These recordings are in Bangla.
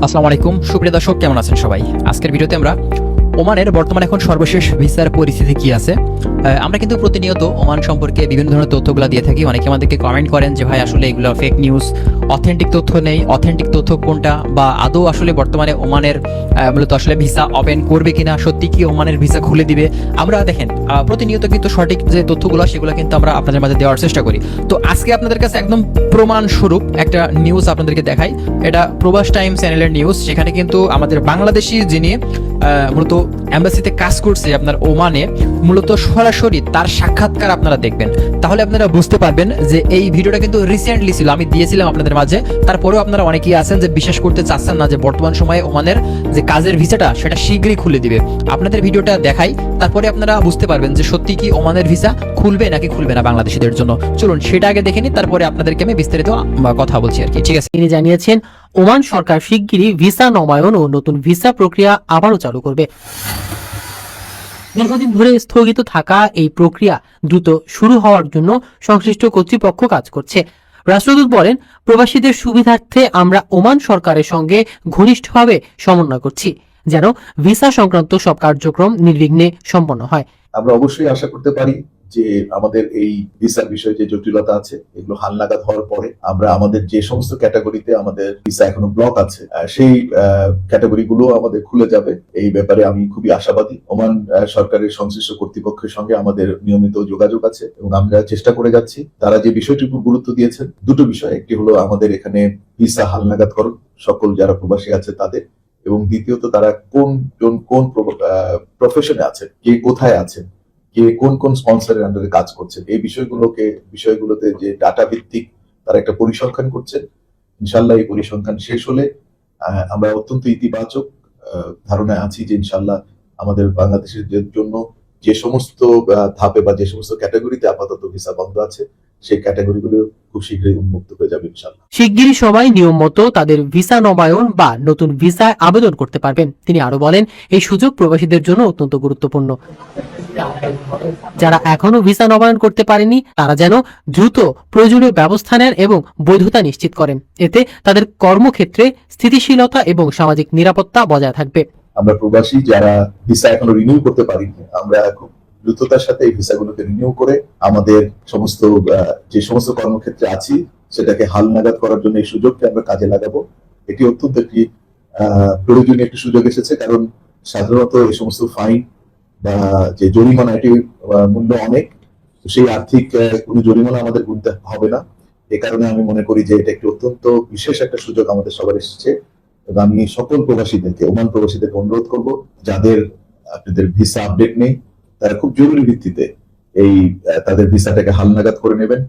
আসসালামু আলাইকুম সুপ্রিয় দর্শক, কেমন আছেন সবাই? আজকের ভিডিওতে আমরা ওমানের বর্তমানে এখন সর্বশেষ ভিসার পরিস্থিতি কি আছে, আমরা কিন্তু প্রতিনিয়ত ওমান সম্পর্কে বিভিন্ন ধরনের তথ্যগুলো দিয়ে থাকি। অনেকে আমাদেরকে কমেন্ট করেন যে ভাই আসলে এগুলো ফেক নিউজ, অথেন্টিক তথ্য নেই। অথেন্টিক তথ্য কোনটা, বা আদৌ আসলে বর্তমানে ওমানের মূলত আসলে ভিসা ওপেন করবে কিনা, সত্যি কি ওমানের ভিসা খুলে দিবে? আমরা দেখেন প্রতিনিয়ত কিন্তু সঠিক যে তথ্যগুলো সেগুলো কিন্তু আমরা আপনাদের মাঝে দেওয়ার চেষ্টা করি। তো আজকে আপনাদের কাছে একদম প্রমাণ স্বরূপ একটা নিউজ আপনাদেরকে দেখাই। এটা প্রবাস টাইম চ্যানেলের নিউজ। সেখানে কিন্তু আমাদের বাংলাদেশি যিনি মূলত এম্বাসিতে কাজ করছে আপনার ওমানে, মূলত সরাসরি তার সাক্ষাৎকার আপনারা দেখবেন, তাহলে আপনারা বুঝতে পারবেন যে এই ভিডিওটা কিন্তু রিসেন্টলি ছিল, আমি দিয়েছিলাম আপনাদের মাঝে। তারপরেও আপনারা অনেকেই আছেন যে বিশ্বাস করতে চাচ্ছেন না যে বর্তমান সময়ে ওমানের যে কাজের ভিসাটা সেটা শীঘ্রই খুলে দিবে। আপনাদের ভিডিওটা দেখাই, তারপরে আপনারা বুঝতে পারবেন যে সত্যি কি ওমানের ভিসা খুলবে নাকি খুলবে না বাংলাদেশিদের জন্য। চলুন সেটা আগে দেখে নিই, তারপরে আপনাদেরকে আমি বিস্তারিত কথা বলছি আর কি। ঠিক আছে, তিনি জানিয়েছেন ওমান সরকার শিগগিরই ভিসা নবায়ন ও নতুন ভিসা প্রক্রিয়া আবারও চালু করবে। দীর্ঘদিন ধরে স্থগিত থাকা এই প্রক্রিয়া দ্রুত শুরু হওয়ার জন্য সংশ্লিষ্ট কর্তৃপক্ষ কাজ করছে। রাষ্ট্রদূত বলেন, প্রবাসীদের সুবিধার্থে আমরা ওমান সরকারের সঙ্গে ঘনিষ্ঠভাবে সমন্বয় করছি, যেন ভিসা সংক্রান্ত সব কার্যক্রম নির্বিঘ্নে সম্পন্ন হয়। আমরা অবশ্যই আশা করতে পারি যে আমাদের এই ভিসার বিষয়ে যে জটিলতা আছে এগুলো হালনাগাদ হওয়ার পরে আমরা আমাদের যে সমস্ত ক্যাটাগরিতে আমাদের ভিসা এখনো ব্লক আছে সেই ক্যাটাগরি গুলো আমাদের খুলে যাবে। এই ব্যাপারে আমি খুবই আশাবাদী। ওমান সরকারের সংশ্লিষ্ট কর্তৃপক্ষের সঙ্গে আমাদের নিয়মিত যোগাযোগ আছে এবং আমরা চেষ্টা করে যাচ্ছি। তারা যে বিষয়টির উপর গুরুত্ব দিয়েছেন দুটো বিষয়, একটি হলো আমাদের এখানে ভিসা হালনাগাদ করুন সকল যারা প্রবাসী আছে তাদের, এবং দ্বিতীয়ত তারা কোন প্রফেশনে আছে, কে কোথায় আছে, কে কোন কোন স্পন্সরের আন্ডারে কাজ করছে, এই বিষয়গুলোতে যে ডাটা ভিত্তিক তারা একটা পরিসংখ্যান করছে। ইনশাল্লাহ এই পরিসংখ্যান শেষ হলে আমরা অত্যন্ত ইতিবাচক ধারণায় আছি যে ইনশাল্লাহ আমাদের বাংলাদেশের জন্য যে সমস্ত ধাপে বা যে সমস্ত ক্যাটাগরিতে আপাতত ভিসা বন্ধ আছে সেই ক্যাটাগরিগুলো খুব শীঘ্রই উন্মুক্ত হয়ে যাবে ইনশাল্লাহ। শিগগিরই সবাই নিয়ম মতো তাদের ভিসা নবায়ন বা নতুন ভিসায় আবেদন করতে পারবেন। তিনি আরো বলেন, এই সুযোগ প্রবাসীদের জন্য অত্যন্ত গুরুত্বপূর্ণ। যারা এখনো ভিসা নবায়ন করতে পারেনি তারা যেন দ্রুত প্রয়োজনীয় ব্যবস্থা নেন এবং বৈধতা নিশ্চিত করেন। এতে তাদের কর্মক্ষেত্রে স্থিতিশীলতা এবং সামাজিক নিরাপত্তা বজায় থাকবে। আমরা প্রবাসী যারা ভিসা এখনো রিনিউ করতে পারিনি, আমরা খুব দ্রুততার সাথে এই ভিসাগুলোকে রিনিউ করে আমাদের যে সমস্ত কর্মক্ষেত্রে আছি সেটাকে হালনাগাদ করার জন্য এই সুযোগকে আমরা কাজে লাগাবো। এটি অত্যন্ত একটি প্রয়োজনীয় একটি সুযোগ এসেছে, কারণ সাধারণত এই সমস্ত ফাইন বা যে জরিমানা এটির মূল্য অনেক, সেই আর্থিক কোনো জরিমানা আমাদের গুনতে হবে না। এ কারণে আমি মনে করি যে এটা একটি অত্যন্ত বিশেষ একটা সুযোগ আমাদের সবার এসেছে। এবং আমি সকল প্রবাসীদেরকে, ওমান প্রবাসীদেরকে অনুরোধ করব, যাদের আপনাদের ভিসা আপডেট নেই তারা খুব জরুরি ভিত্তিতে তাদের ভিসাটাকে হালনাগাদ করে নেবেন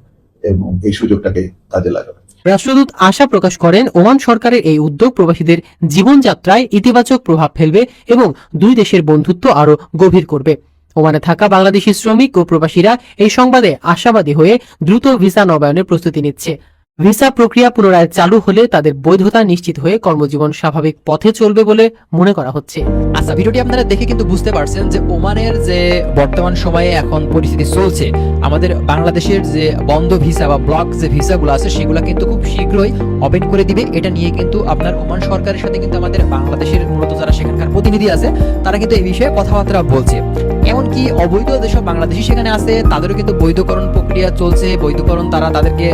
এবং এই সুযোগটাকে কাজে লাগাবেন। রাষ্ট্রদূত আশা প্রকাশ করেন, ওমান সরকারের এই উদ্যোগ প্রবাসীদের জীবনযাত্রায় ইতিবাচক প্রভাব ফেলবে এবং দুই দেশের বন্ধুত্ব আরো গভীর করবে। ওমানে থাকা বাংলাদেশি শ্রমিক ও প্রবাসীরা এই সংবাদে আশাবাদী হয়ে দ্রুত ভিসা নবায়নের প্রস্তুতি নিচ্ছে। ভিসা প্রক্রিয়া পুনরায় চালু হলে তাদের বৈধতা নিশ্চিত হয়ে কর্মজীবন স্বাভাবিক পথে চলবে বলে মনে করা হচ্ছে। আচ্ছা, ভিডিওটি আপনারা দেখে কিন্তু বুঝতে পারছেন যে ওমানের যে বর্তমান সময়ে এখন পরিস্থিতি চলছে, আমাদের বাংলাদেশের যে বন্ধ ভিসা বা ব্লক যে ভিসাগুলো আছে সেগুলো কিন্তু খুব শীঘ্রই ওপেন করে দিবে। এটা নিয়ে কিন্তু আপনার ওমান সরকারের সাথে কিন্তু আমাদের বাংলাদেশের মূলত যারা সেখানকার প্রতিনিধি আছে তারা কিন্তু এই বিষয়ে কথাবার্তা বলছে। এমনকি অবৈধ যেসব বাংলাদেশি সেখানে আছে তাদেরও কিন্তু বৈধকরণ প্রক্রিয়া চলছে। বৈধকরণ তাদেরকে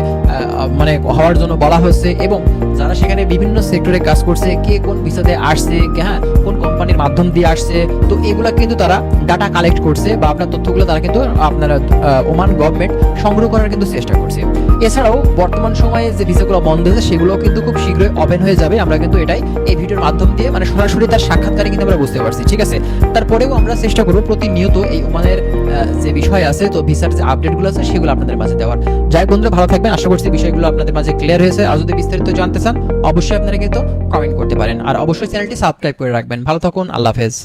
মানে হওয়ার জন্য বলা হয়েছে, এবং যারা সেখানে বিভিন্ন সেক্টরে কাজ করছে, কে কোন ভিসাতে আসছে, হ্যাঁ কোন কোম্পানির মাধ্যম দিয়ে আসছে, তো এগুলা কিন্তু তারা ডাটা কালেক্ট করছে বা আপনার তথ্যগুলো তারা কিন্তু আপনারা ওমান গভর্নমেন্ট সংগ্রহ করার কিন্তু চেষ্টা করছে। এছাড়াও বর্তমান সময়ে যে ভিসাগুলো বন্ধ হয়েছে সেগুলো কিন্তু খুব শীঘ্রই ওপেন হয়ে যাবে। আমরা কিন্তু এটাই এই ভিডিওর মাধ্যম দিয়ে মানে সরাসরি তার সাক্ষাৎকারে কিন্তু আমরা বুঝতে পারছি। ঠিক আছে, তারপরেও আমরা চেষ্টা করবো প্রতিনিয়ত এই ওমানের যে বিষয় আছে, তো ভিসার যে আপডেটগুলো আছে সেগুলো আপনাদের মাঝে দেওয়ার। যাই বন্ধুরা, ভালো থাকবেন। আশা করছি বিষয়গুলো আপনাদের মাঝে ক্লিয়ার হয়েছে। আর যদি বিস্তারিত জানতে চান অবশ্যই আপনারা কিন্তু কমেন্ট করতে পারেন, আর অবশ্যই চ্যানেলটি সাবস্ক্রাইব করে রাখবেন। ভালো থাকুন, আল্লাহ হাফেজ।